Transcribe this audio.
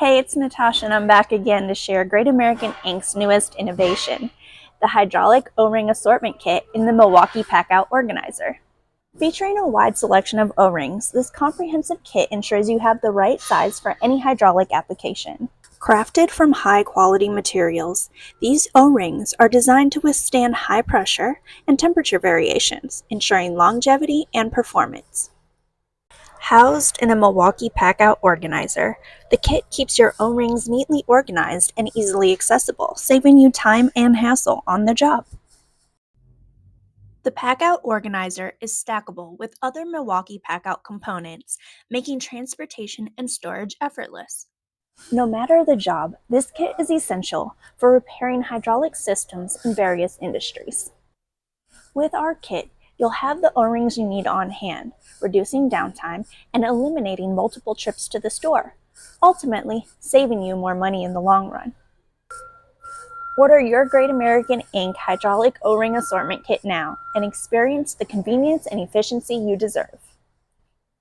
Hey, it's Natasha, and I'm back again to share Great American Ink's newest innovation, the hydraulic O-ring assortment kit in the Milwaukee Packout organizer. Featuring a wide selection of O-rings, this comprehensive kit ensures you have the right size for any hydraulic application. Crafted from high-quality materials, these O-rings are designed to withstand high pressure and temperature variations, ensuring longevity and performance. Housed in a Milwaukee Packout organizer, the kit keeps your O-rings neatly organized and easily accessible, saving you time and hassle on the job. The Packout organizer is stackable with other Milwaukee Packout components, making transportation and storage effortless. No matter the job, this kit is essential for repairing hydraulic systems in various industries. With our kit, you'll have the O-rings you need on hand, reducing downtime and eliminating multiple trips to the store, ultimately saving you more money in the long run. Order your Great American Ink Hydraulic O-Ring Assortment Kit now and experience the convenience and efficiency you deserve.